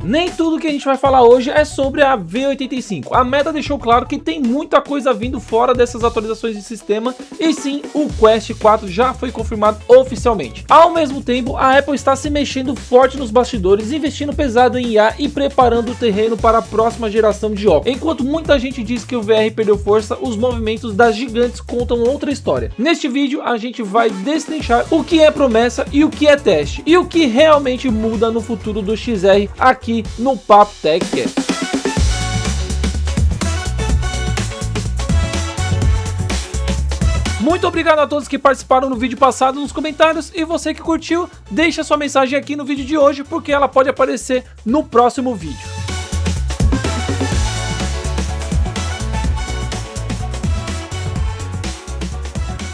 Nem tudo que a gente vai falar hoje é sobre a V85. A Meta deixou claro que tem muita coisa vindo fora dessas atualizações de sistema, e sim, o Quest 4 já foi confirmado oficialmente. Ao mesmo tempo, a Apple está se mexendo forte nos bastidores, investindo pesado em IA e preparando o terreno para a próxima geração de óculos. Enquanto muita gente diz que o VR perdeu força, os movimentos das gigantes contam outra história. Neste vídeo, a gente vai destrinchar o que é promessa e o que é teste, e o que realmente muda no futuro do XR aqui no Papo TechCast. Muito obrigado a todos que participaram no vídeo passado nos comentários, e você que curtiu, deixa sua mensagem aqui no vídeo de hoje, porque ela pode aparecer no próximo vídeo.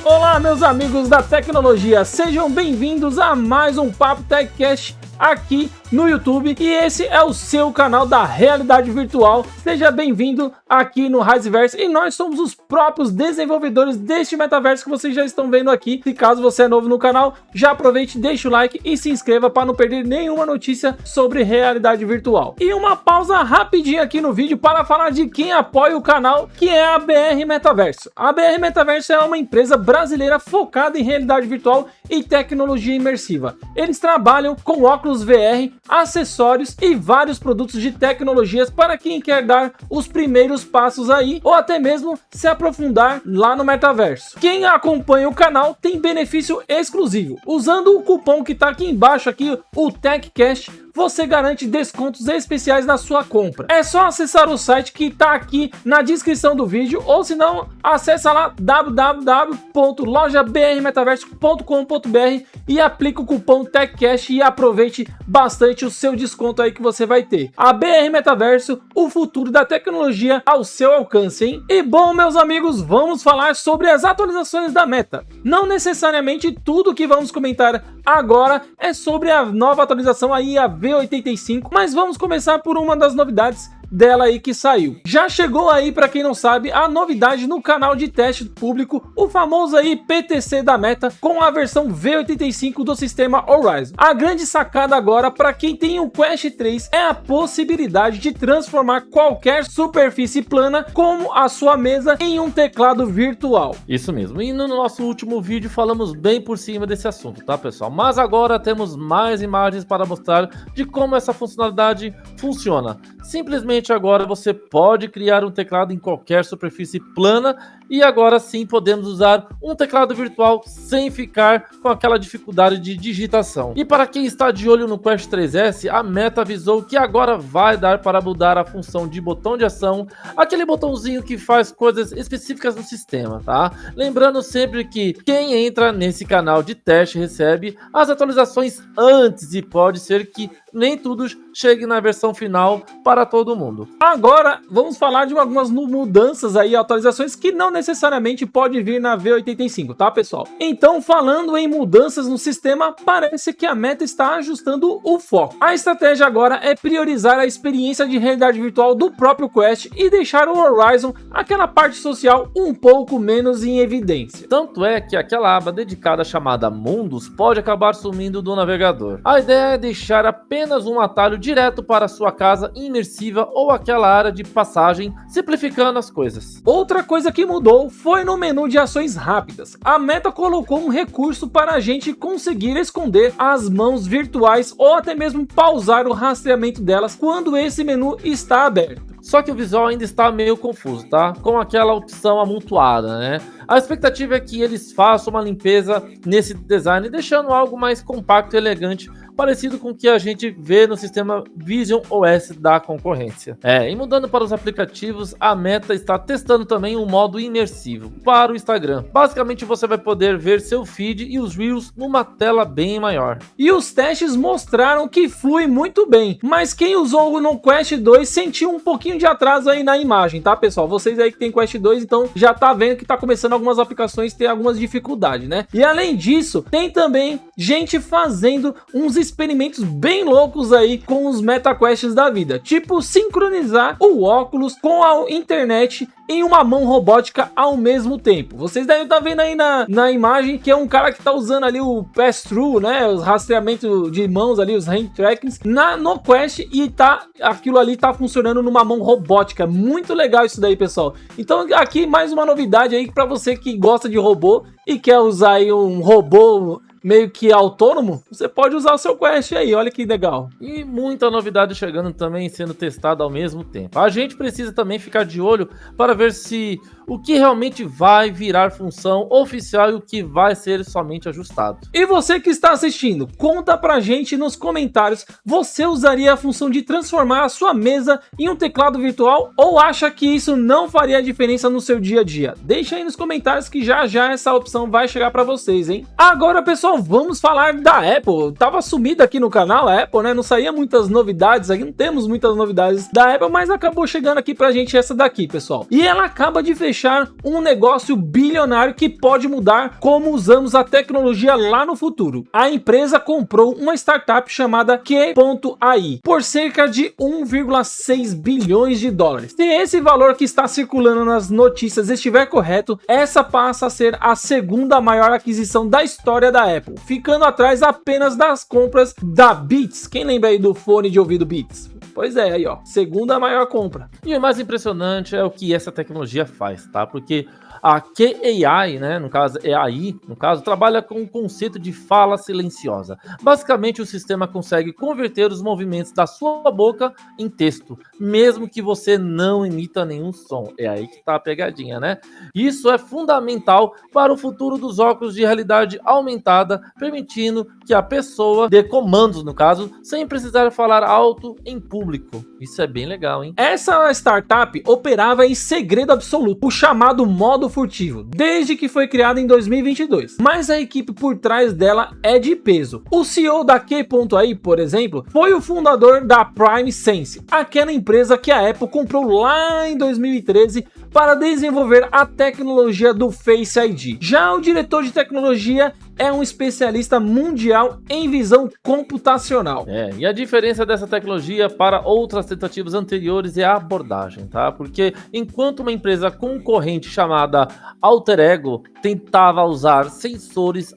Olá, meus amigos da tecnologia, sejam bem-vindos a mais um Papo TechCast aqui no YouTube, e esse é o seu canal da realidade virtual. Seja bem-vindo aqui no Riseverse, e nós somos os próprios desenvolvedores deste metaverso que vocês já estão vendo aqui. Se caso você é novo no canal, já aproveite, deixa o like e se inscreva para não perder nenhuma notícia sobre realidade virtual. E uma pausa rapidinha aqui no vídeo para falar de quem apoia o canal, que é a BR Metaverso. A BR Metaverso é uma empresa brasileira focada em realidade virtual e tecnologia imersiva. Eles trabalham com óculos VR, acessórios e vários produtos de tecnologias para quem quer dar os primeiros passos aí, ou até mesmo se aprofundar lá no metaverso. Quem acompanha o canal tem benefício exclusivo. Usando o cupom que está aqui embaixo, aqui, o TechCast, você garante descontos especiais na sua compra. É só acessar o site que está aqui na descrição do vídeo, ou se não, acessa lá www.lojabrmetaverso.com.br e aplica o cupom TechCast e aproveite bastante o seu desconto aí que você vai ter. A BR Metaverso, o futuro da tecnologia ao seu alcance, hein? E bom, meus amigos, vamos falar sobre as atualizações da Meta. Não necessariamente tudo que vamos comentar agora é sobre a nova atualização aí, a V85, mas vamos começar por uma das novidades dela aí que saiu. Já chegou aí, para quem não sabe, a novidade no canal de teste público, o famoso aí PTC da Meta, com a versão V85 do sistema Horizon. A grande sacada agora para quem tem o Quest 3 é a possibilidade de transformar qualquer superfície plana, como a sua mesa, em um teclado virtual. Isso mesmo, e no nosso último vídeo falamos bem por cima desse assunto, tá, pessoal? Mas agora temos mais imagens para mostrar de como essa funcionalidade funciona. Simplesmente agora você pode criar um teclado em qualquer superfície plana, e agora sim podemos usar um teclado virtual sem ficar com aquela dificuldade de digitação. E para quem está de olho no Quest 3S, a Meta avisou que agora vai dar para mudar a função de botão de ação, aquele botãozinho que faz coisas específicas no sistema, tá? Lembrando sempre que quem entra nesse canal de teste recebe as atualizações antes, e pode ser que nem tudo chegue na versão final para todo mundo. Agora vamos falar de algumas mudanças aí, atualizações que não necessariamente pode vir na V85, tá, pessoal? Então, falando em mudanças no sistema, parece que a Meta está ajustando o foco. A estratégia agora é priorizar a experiência de realidade virtual do próprio Quest e deixar o Horizon, aquela parte social, um pouco menos em evidência. Tanto é que aquela aba dedicada chamada Mundos pode acabar sumindo do navegador. A ideia é deixar apenas um atalho direto para a sua casa imersiva ou aquela área de passagem, simplificando as coisas. Outra coisa que mudou foi no menu de ações rápidas. A Meta colocou um recurso para a gente conseguir esconder as mãos virtuais ou até mesmo pausar o rastreamento delas quando esse menu está aberto. Só que o visual ainda está meio confuso, tá? Com aquela opção amontoada, né? A expectativa é que eles façam uma limpeza nesse design, deixando algo mais compacto e elegante, parecido com o que a gente vê no sistema Vision OS da concorrência. E mudando para os aplicativos, a Meta está testando também um modo imersivo para o Instagram. Basicamente você vai poder ver seu feed e os Reels numa tela bem maior. E os testes mostraram que flui muito bem, mas quem usou no Quest 2 sentiu um pouquinho de atraso aí na imagem, tá, pessoal? Vocês aí que tem Quest 2, então já tá vendo que tá começando algumas aplicações ter algumas dificuldades, né? E além disso, tem também gente fazendo uns experimentos bem loucos aí com os MetaQuests da vida, tipo sincronizar o óculos com a internet em uma mão robótica ao mesmo tempo. Vocês devem estar vendo aí na imagem que é um cara que está usando ali o pass-through, né, os rastreamentos de mãos ali, os hand trackings no Quest, e aquilo ali tá funcionando numa mão robótica. Muito legal isso daí, pessoal. Então aqui mais uma novidade aí para você que gosta de robô e quer usar aí um robô meio que autônomo, você pode usar o seu Quest aí, olha que legal. E muita novidade chegando também, sendo testada ao mesmo tempo. A gente precisa também ficar de olho para ver se o que realmente vai virar função oficial e o que vai ser somente ajustado. E você que está assistindo, conta pra gente nos comentários, você usaria a função de transformar a sua mesa em um teclado virtual ou acha que isso não faria diferença no seu dia a dia? Deixa aí nos comentários que já essa opção vai chegar pra vocês, hein? Agora, pessoal, vamos falar da Apple. Tava sumida aqui no canal a Apple, né? Não saía muitas novidades aqui, não temos muitas novidades da Apple, mas acabou chegando aqui pra gente essa daqui, pessoal. E ela acaba de fechar um negócio bilionário que pode mudar como usamos a tecnologia lá no futuro. A empresa comprou uma startup chamada Q.ai por cerca de 1,6 bilhões de dólares. Se esse valor que está circulando nas notícias estiver correto, essa passa a ser a segunda maior aquisição da história da Apple, ficando atrás apenas das compras da Beats. Quem lembra aí do fone de ouvido Beats? Pois é, aí ó, segunda maior compra. E o mais impressionante é o que essa tecnologia faz, tá? Porque a Q.ai, né, no caso AI, trabalha com o conceito de fala silenciosa. Basicamente, o sistema consegue converter os movimentos da sua boca em texto, mesmo que você não emita nenhum som. É aí que tá a pegadinha, né? Isso é fundamental para o futuro dos óculos de realidade aumentada, permitindo que a pessoa dê comandos, no caso, sem precisar falar alto em público. Isso é bem legal, hein? Essa startup operava em segredo absoluto, o chamado modo furtivo, desde que foi criada em 2022. Mas a equipe por trás dela é de peso. O CEO da Q.ai, por exemplo, foi o fundador da Prime Sense, aquela empresa que a Apple comprou lá em 2013 para desenvolver a tecnologia do Face ID. Já o diretor de tecnologia é um especialista mundial em visão computacional. E a diferença dessa tecnologia para outras tentativas anteriores é a abordagem, tá? Porque enquanto uma empresa concorrente chamada Alter Ego tentava usar sensores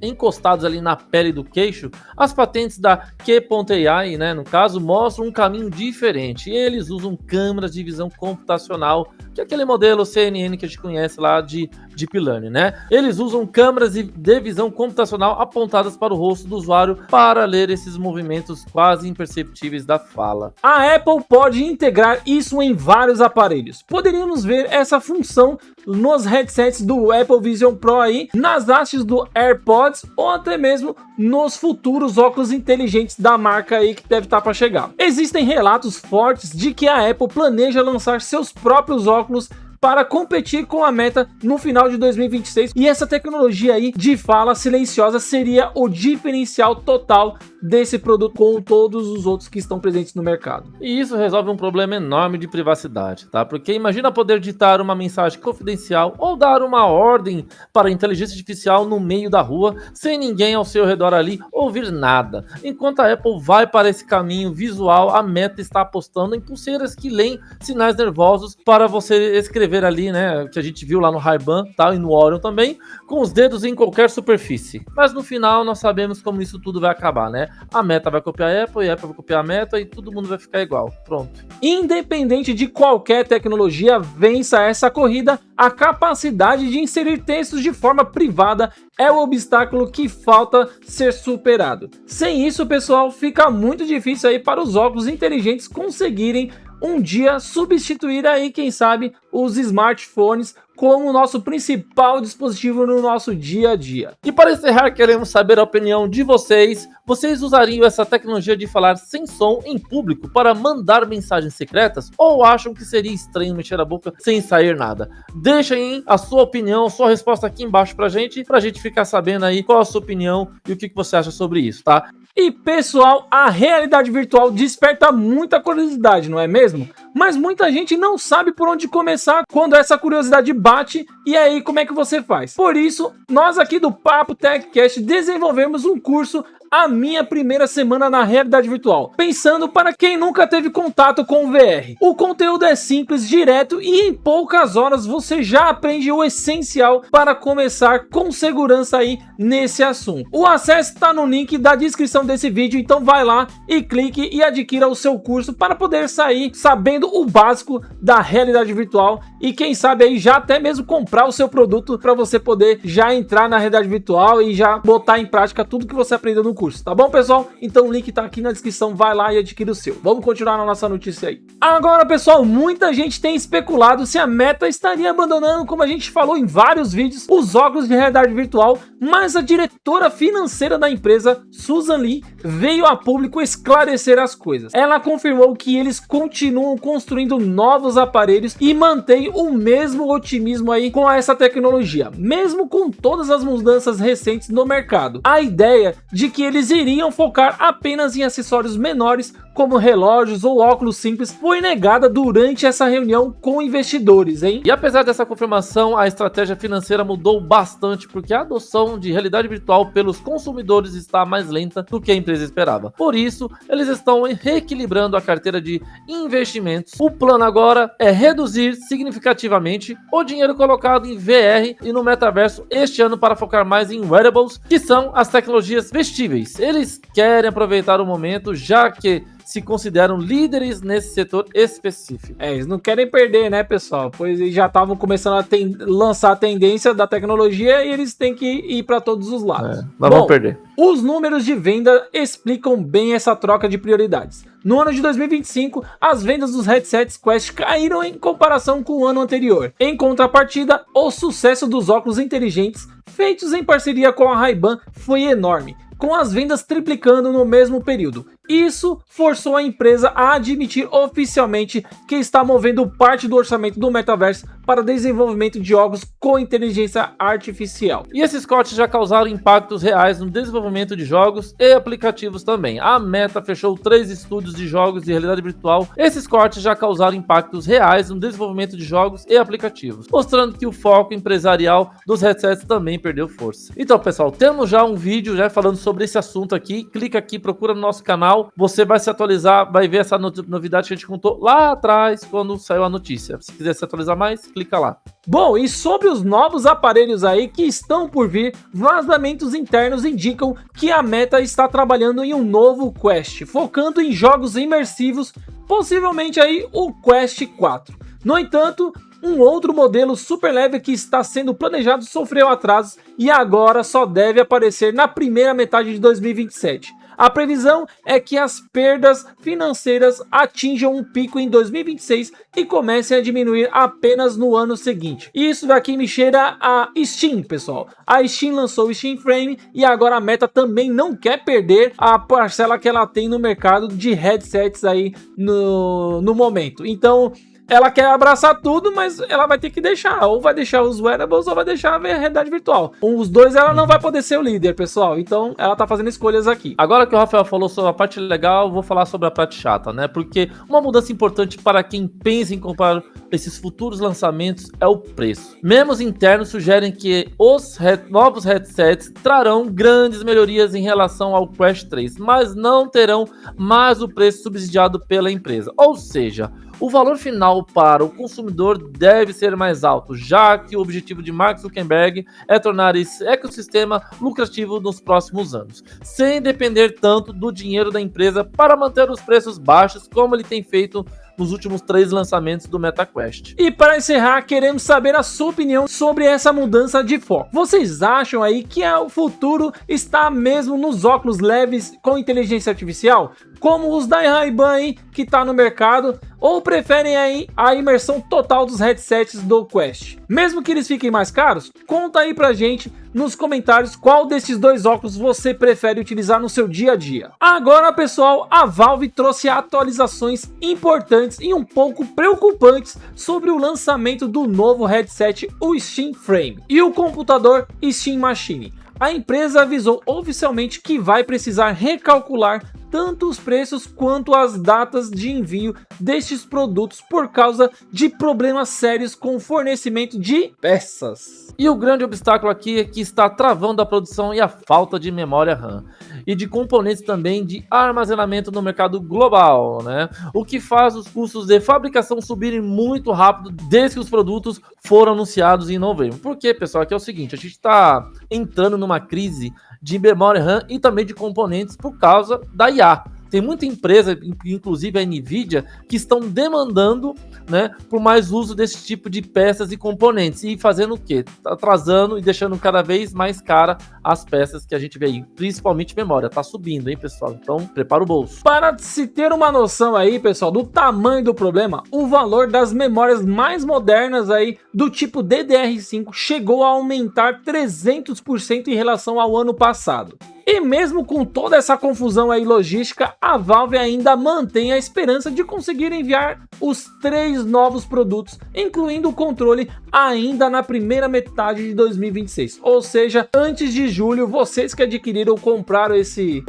encostados ali na pele do queixo, as patentes da Q.ai, né, no caso, mostram um caminho diferente. Eles usam câmeras de visão computacional, que é aquele modelo CNN que a gente conhece lá de Deep Learning, né? Eles usam câmeras de visão computacional apontadas para o rosto do usuário para ler esses movimentos quase imperceptíveis da fala. A Apple pode integrar isso em vários aparelhos. Poderíamos ver essa função nos headsets do Apple Vision Pro aí, nas hastes do AirPods ou até mesmo nos futuros óculos inteligentes da marca aí que deve estar para chegar. Existem relatos fortes de que a Apple planeja lançar seus próprios óculos para competir com a Meta no final de 2026, e essa tecnologia aí de fala silenciosa seria o diferencial total desse produto com todos os outros que estão presentes no mercado. E isso resolve um problema enorme de privacidade, tá? Porque imagina poder ditar uma mensagem confidencial ou dar uma ordem para a inteligência artificial no meio da rua, sem ninguém ao seu redor ali ouvir nada. Enquanto a Apple vai para esse caminho visual, a Meta está apostando em pulseiras que leem sinais nervosos para você escrever ali, né, que a gente viu lá no Ray-Ban, tá, e no Orion também, com os dedos em qualquer superfície. Mas no final nós sabemos como isso tudo vai acabar, né? A Meta vai copiar a Apple, e a Apple vai copiar a Meta, e todo mundo vai ficar igual. Pronto. Independente de qualquer tecnologia vença essa corrida, a capacidade de inserir textos de forma privada é o obstáculo que falta ser superado. Sem isso, pessoal, fica muito difícil aí para os óculos inteligentes conseguirem um dia substituir aí, quem sabe, os smartphones como o nosso principal dispositivo no nosso dia a dia. E para encerrar, queremos saber a opinião de vocês. Vocês usariam essa tecnologia de falar sem som em público para mandar mensagens secretas? Ou acham que seria estranho mexer a boca sem sair nada? Deixem a sua opinião, a sua resposta aqui embaixo pra gente ficar sabendo aí qual a sua opinião e o que você acha sobre isso, tá? E pessoal, a realidade virtual desperta muita curiosidade, não é mesmo? Mas muita gente não sabe por onde começar quando essa curiosidade bate, e aí como é que você faz? Por isso, nós aqui do Papo TechCast desenvolvemos um curso a minha primeira semana na realidade virtual, pensando para quem nunca teve contato com o VR. O conteúdo é simples, direto e em poucas horas você já aprende o essencial para começar com segurança aí nesse assunto. O acesso está no link da descrição desse vídeo, então vai lá e clique e adquira o seu curso para poder sair sabendo o básico da realidade virtual e quem sabe aí já até mesmo comprar o seu produto para você poder já entrar na realidade virtual e já botar em prática tudo que você aprendeu no curso, tá bom, pessoal? Então o link tá aqui na descrição, vai lá e adquira o seu. Vamos continuar na nossa notícia aí. Agora, pessoal, muita gente tem especulado se a Meta estaria abandonando, como a gente falou em vários vídeos, os óculos de realidade virtual, mas a diretora financeira da empresa, Susan Li, veio a público esclarecer as coisas. Ela confirmou que eles continuam construindo novos aparelhos e mantém o mesmo otimismo aí com essa tecnologia, mesmo com todas as mudanças recentes no mercado. A ideia de que eles iriam focar apenas em acessórios menores, como relógios ou óculos simples, foi negada durante essa reunião com investidores, hein? E apesar dessa confirmação, a estratégia financeira mudou bastante porque a adoção de realidade virtual pelos consumidores está mais lenta do que a empresa esperava. Por isso, eles estão reequilibrando a carteira de investimentos. O plano agora é reduzir significativamente o dinheiro colocado em VR e no metaverso este ano para focar mais em wearables, que são as tecnologias vestíveis. Eles querem aproveitar o momento, já que se consideram líderes nesse setor específico. Eles não querem perder, né, pessoal? Pois eles já estavam começando a lançar a tendência da tecnologia e eles têm que ir para todos os lados. Mas vamos perder. Os números de venda explicam bem essa troca de prioridades. No ano de 2025, as vendas dos headsets Quest caíram em comparação com o ano anterior. Em contrapartida, o sucesso dos óculos inteligentes feitos em parceria com a Ray-Ban foi enorme, com as vendas triplicando no mesmo período. Isso forçou a empresa a admitir oficialmente que está movendo parte do orçamento do metaverso para desenvolvimento de óculos com inteligência artificial. E esses cortes já causaram impactos reais no desenvolvimento de jogos e aplicativos também. A Meta fechou 3 estúdios de jogos de realidade virtual. Esses cortes já causaram impactos reais no desenvolvimento de jogos e aplicativos, mostrando que o foco empresarial dos headsets também perdeu força. Então, pessoal, temos já um vídeo já falando sobre esse assunto aqui. Clica aqui, procura no nosso canal. Você vai se atualizar, vai ver essa novidade que a gente contou lá atrás, quando saiu a notícia. Se quiser se atualizar mais, clica lá. Bom, e sobre os novos aparelhos aí que estão por vir, vazamentos internos indicam que a Meta está trabalhando em um novo Quest, focando em jogos imersivos, possivelmente aí o Quest 4. No entanto, um outro modelo super leve que está sendo planejado sofreu atrasos e agora só deve aparecer na primeira metade de 2027. A previsão é que as perdas financeiras atinjam um pico em 2026 e comecem a diminuir apenas no ano seguinte. Isso daqui me cheira a Steam, pessoal. A Steam lançou o Steam Frame e agora a Meta também não quer perder a parcela que ela tem no mercado de headsets aí no momento. Então, ela quer abraçar tudo, mas ela vai ter que deixar. Ou vai deixar os wearables ou vai deixar a realidade virtual. Os dois ela não vai poder ser o líder, pessoal. Então ela tá fazendo escolhas aqui. Agora que o Rafael falou sobre a parte legal, eu vou falar sobre a parte chata, né? Porque uma mudança importante para quem pensa em comprar esses futuros lançamentos é o preço. Memes internos sugerem que os novos headsets trarão grandes melhorias em relação ao Quest 3, mas não terão mais o preço subsidiado pela empresa. Ou seja, o valor final para o consumidor deve ser mais alto, já que o objetivo de Mark Zuckerberg é tornar esse ecossistema lucrativo nos próximos anos, sem depender tanto do dinheiro da empresa para manter os preços baixos, como ele tem feito nos últimos 3 lançamentos do MetaQuest. E para encerrar, queremos saber a sua opinião sobre essa mudança de foco. Vocês acham aí que o futuro está mesmo nos óculos leves com inteligência artificial, como os da Ray-Ban que está no mercado, ou preferem aí a imersão total dos headsets do Quest? Mesmo que eles fiquem mais caros, conta aí pra gente nos comentários qual desses 2 óculos você prefere utilizar no seu dia a dia. Agora, pessoal, a Valve trouxe atualizações importantes e um pouco preocupantes sobre o lançamento do novo headset, o Steam Frame, e o computador Steam Machine. A empresa avisou oficialmente que vai precisar recalcular tanto os preços quanto as datas de envio destes produtos por causa de problemas sérios com o fornecimento de peças. E o grande obstáculo aqui é que está travando a produção e a falta de memória RAM e de componentes também de armazenamento no mercado global, né? O que faz os custos de fabricação subirem muito rápido desde que os produtos foram anunciados em novembro. Por quê, pessoal? Aqui é o seguinte, a gente está entrando numa crise de memória RAM e também de componentes por causa da IA. Tem muita empresa, inclusive a Nvidia, que estão demandando, né, por mais uso desse tipo de peças e componentes. E fazendo o quê? Atrasando e deixando cada vez mais cara as peças que a gente vê aí. Principalmente memória. Tá subindo, hein, pessoal? Então, prepara o bolso. Para se ter uma noção aí, pessoal, do tamanho do problema, o valor das memórias mais modernas aí, do tipo DDR5, chegou a aumentar 300% em relação ao ano passado. E mesmo com toda essa confusão aí logística, a Valve ainda mantém a esperança de conseguir enviar os 3 novos produtos, incluindo o controle, ainda na primeira metade de 2026. Ou seja, antes de julho, vocês que adquiriram ou compraram esse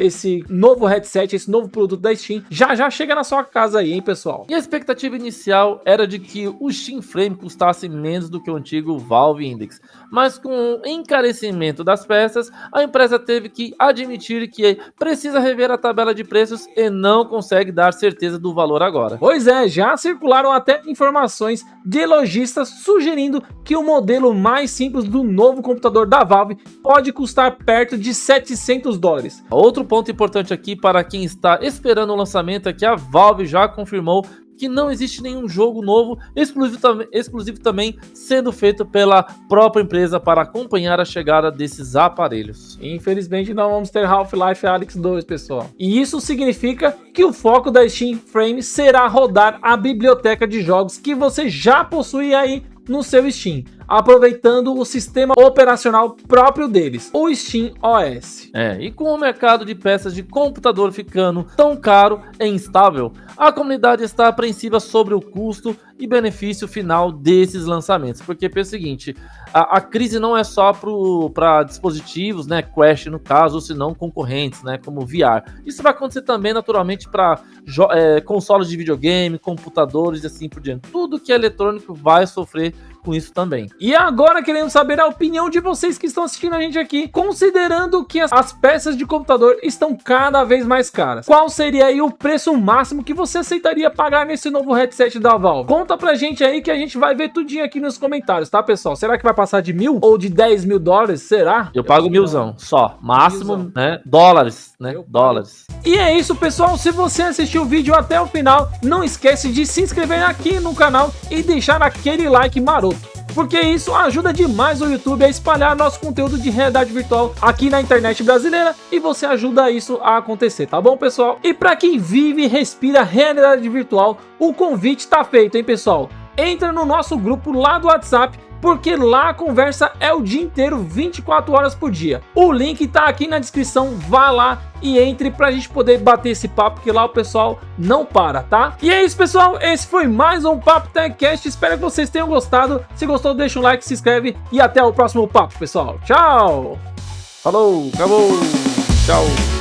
novo headset, esse novo produto da Steam, já chega na sua casa aí, hein, pessoal? E a expectativa inicial era de que o Steam Frame custasse menos do que o antigo Valve Index. Mas com o encarecimento das peças, a empresa teve que admitir que precisa rever a tabela de preços e não consegue dar certeza do valor agora. Pois é, já circularam até informações de lojistas sugerindo que o modelo mais simples do novo computador da Valve pode custar perto de $700. Outro ponto importante aqui para quem está esperando o lançamento é que a Valve já confirmou que não existe nenhum jogo novo exclusivo também sendo feito pela própria empresa para acompanhar a chegada desses aparelhos. Infelizmente não vamos ter Half-Life Alyx 2, pessoal. E isso significa que o foco da Steam Frame será rodar a biblioteca de jogos que você já possui aí no seu Steam, aproveitando o sistema operacional próprio deles, o Steam OS. E com o mercado de peças de computador ficando tão caro e instável, a comunidade está apreensiva sobre o custo e benefício final desses lançamentos, porque pensa o seguinte, a crise não é só para dispositivos, né, Quest no caso, ou se não concorrentes, né, como VR. Isso vai acontecer também naturalmente para consoles de videogame, computadores e assim por diante. Tudo que é eletrônico vai sofrer com isso também. E agora queremos saber a opinião de vocês que estão assistindo a gente aqui, considerando que as peças de computador estão cada vez mais caras. Qual seria aí o preço máximo que você aceitaria pagar nesse novo headset da Valve? Conta pra gente aí que a gente vai ver tudinho aqui nos comentários, tá, pessoal? Será que vai passar de 1.000 ou de $10.000? Será? Eu pago 1.000 só, máximo, né? Dólares, né? Dólares. E é isso, pessoal. Se você assistiu o vídeo até o final, não esquece de se inscrever aqui no canal e deixar aquele like maroto, porque isso ajuda demais o YouTube a espalhar nosso conteúdo de realidade virtual aqui na internet brasileira e você ajuda isso a acontecer, tá bom, pessoal? E para quem vive e respira realidade virtual, o convite tá feito, hein, pessoal? Entra no nosso grupo lá do WhatsApp, porque lá a conversa é o dia inteiro, 24 horas por dia. O link tá aqui na descrição, vá lá e entre pra gente poder bater esse papo, porque lá o pessoal não para, tá? E é isso, pessoal, esse foi mais um Papo TechCast, espero que vocês tenham gostado. Se gostou, deixa um like, se inscreve e até o próximo papo, pessoal. Tchau! Falou, acabou, tchau!